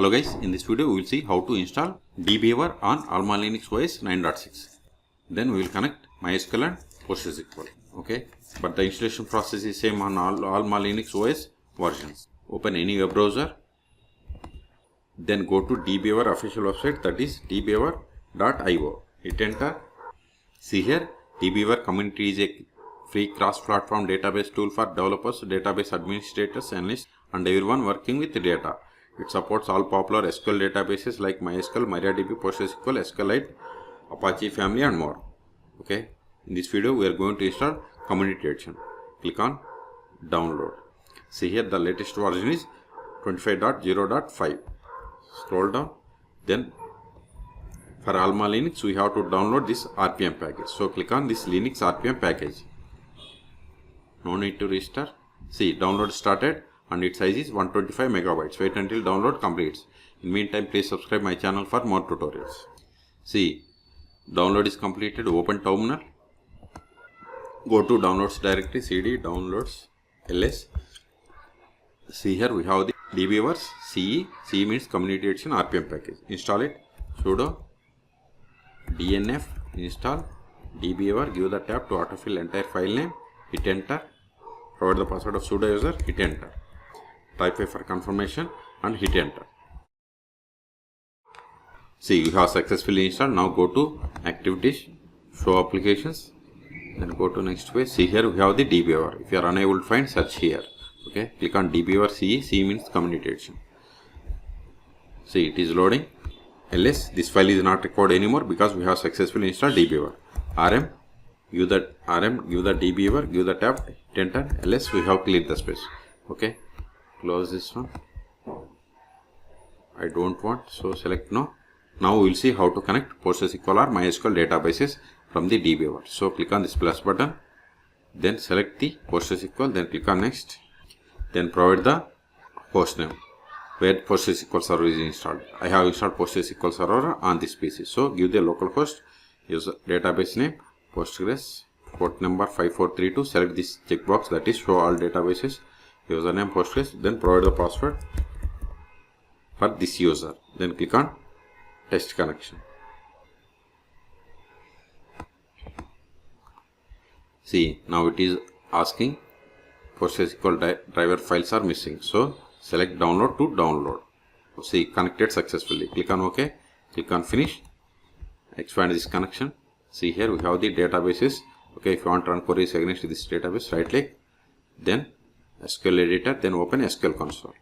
Hello guys, in this video we will see how to install DBeaver on AlmaLinux OS 9.6. Then we will connect MySQL and PostgreSQL. Okay, but the installation process is same on all AlmaLinux OS versions. Open any web browser, then go to DBeaver official website, that is dbeaver.io. Hit enter. See here, DBeaver community is a free cross-platform database tool for developers, database administrators, analysts, and everyone working with data. It supports all popular SQL databases like MySQL, MariaDB, PostgreSQL, SQLite, Apache family, and more. Okay, in this video we are going to install Community Edition. Click on Download. See here, the latest version is 25.0.5. Scroll down. Then for AlmaLinux we have to download this RPM package. So click on this Linux RPM package. No need to restart. See, download started and its size is 125 megabytes. Wait until download completes. In meantime, please subscribe my channel for more tutorials. See, download is completed. Open terminal. Go to downloads directory, cd downloads ls. See here we have the DBeaver's CE. CE means Community Edition RPM package. Install it. Sudo dnf install DBeaver. Give the tab to autofill entire file name. Hit enter. Provide the password of sudo user. Hit enter. Type A for confirmation and hit enter. See, we have successfully installed. Now go to Active Disk, Show Applications, then go to next page. See here we have the DBeaver. If you are unable to find, search here. Okay, click on DBeaver CE. CE means Community Edition. See, it is loading. ls, this file is not required anymore because we have successfully installed DBeaver. rm, give the DBeaver, give the tab, hit enter. ls, we have cleared the space. Okay, close this one. I don't want, so select no. Now we will see how to connect PostgreSQL or MySQL databases from the DBeaver. So click on this plus button, then select the PostgreSQL, then click on next, then provide the host name where PostgreSQL server is installed. I have installed PostgreSQL server on this PC. So give the localhost, use database name Postgres, port number 5432. Select this checkbox, that is show all databases, username Postgres, then provide the password for this user. Then click on test connection. See, now it is asking PostgreSQL driver files are missing. So select download to download. See, connected successfully. Click on OK. Click on finish. Expand this connection. See here we have the databases. Okay, if you want to run queries against this database, right click, then SQL editor, then open SQL console.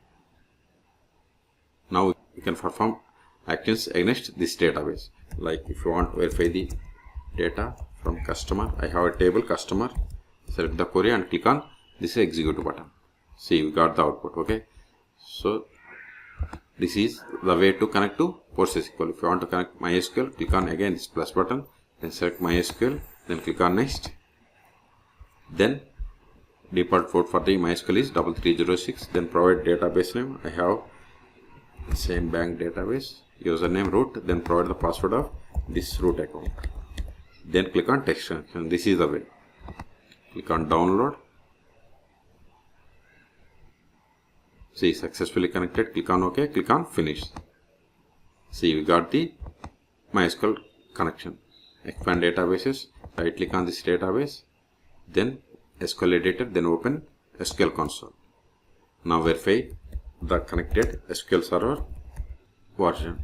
Now you can perform actions against this database. Like if you want to verify the data from customer, I have a table customer. Select the query and click on this execute button. See, we got the output. Okay, so this is the way to connect to PostgreSQL. If you want to connect MySQL, click on again this plus button, then select MySQL, then click on next. Then default port for the MySQL is 3306. Then provide database name. I have the same bank database, username root, then provide the password of this root account. Then click on text connection. This is the way. Click on download. See, successfully connected. Click on OK. Click on finish. See, we got the MySQL connection. Expand databases. Right click on this database. Then SQL editor. Then open SQL console. Now verify the connected SQL server version.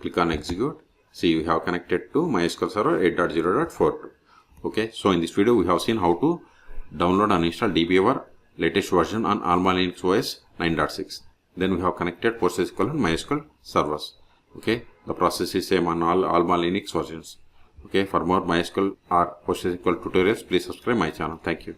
Click on execute. See, we have connected to MySQL server 8.0.42. Okay, so in this video we have seen how to download and install DBeaver latest version on AlmaLinux OS 9.6. Then we have connected PostgreSQL and MySQL servers. Okay, the process is same on all AlmaLinux versions. Okay, for more MySQL or PostgreSQL tutorials, please subscribe my channel. Thank you.